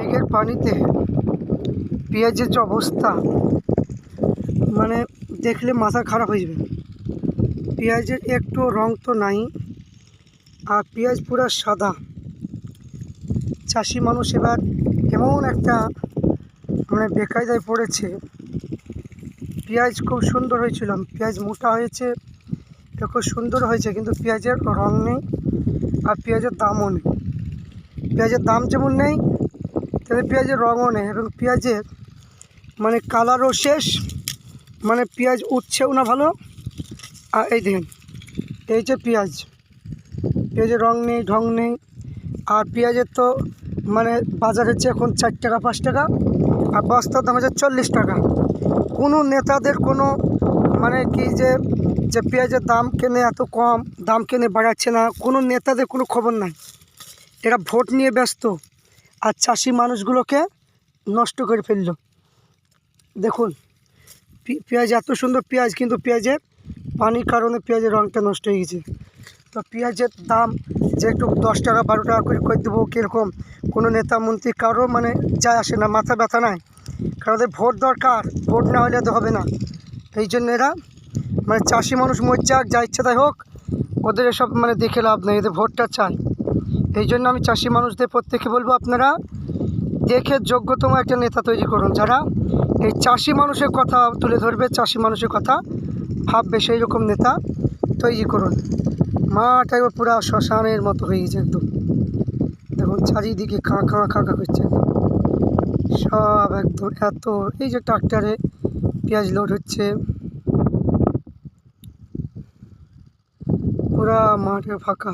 মেঘের পানিতে পেঁয়াজের যে অবস্থা, মানে দেখলে মাথা খারাপ হয়ে যাবে। পেঁয়াজের একটু রং তো নাই, আর পেঁয়াজ পুরো সাদা। চাষি মানুষ এবার এমন একটা মানে বেকায়দায় পড়েছে। পেঁয়াজ খুব সুন্দর হয়েছিল, পেঁয়াজ মোটা হয়েছে, এটা খুব সুন্দর হয়েছে, কিন্তু পেঁয়াজের রং নেই আর পেঁয়াজের দামও নেই। পেঁয়াজের দাম যেমন নেই তেমনি পেঁয়াজের রঙও নেই, এবং পেঁয়াজের মানে কালারও শেষ, মানে পেঁয়াজ উঠছেও না ভালো। আর এই দেখেন, এই যে পেঁয়াজের রং নেই, ঢং নেই। আর পেঁয়াজের তো মানে বাজারে হচ্ছে এখন 4 টাকা 5 টাকা, আর বস্তার দাম হচ্ছে 40 টাকা। কোনো নেতাদের কোনো মানে কি যে পেঁয়াজের দাম কেনে এত কম, দাম কেনে বাড়াচ্ছে না, কোনো নেতাদের কোনো খবর নাই। এরা ভোট নিয়ে ব্যস্ত, আর চাষি মানুষগুলোকে নষ্ট করে ফেললো। দেখুন পেঁয়াজ, এত সুন্দর পেঁয়াজ, কিন্তু পেঁয়াজের পানির কারণে পেঁয়াজের রঙটা নষ্ট হয়ে গেছে। তো পেঁয়াজের দাম যে একটু 10 টাকা 12 টাকা করে দেবো কীরকম, কোনো নেতা মন্ত্রী কারো মানে যায় আসে না, মাথা ব্যথা নাই। কারণ ওদের ভোট দরকার, ভোট না হলে তো হবে না। এই জন্য এরা মানে চাষি মানুষ মজ্জাক যা ইচ্ছা তাই হোক, ওদের এসব মানে দেখে লাভ নেই, এদের ভোটটা চাই। এই জন্য আমি চাষি মানুষদের প্রত্যেকে বলবো, আপনারা দেখে যোগ্যতম একটা নেতা তৈরি করুন, যারা এই চাষি মানুষের কথা তুলে ধরবে, চাষি মানুষের কথা ভাববে, সেই রকম নেতা তৈরি করুন। মাঠ একবার পুরো শ্মশানের মতো হয়ে গেছে একদম। দেখুন চারিদিকে খাঁ খাঁ খাঁ খাঁ করছে সব একদম। এত এই যে ট্রাক্টরে পেঁয়াজ লোড হচ্ছে, পুরা মাঠে ফাঁকা।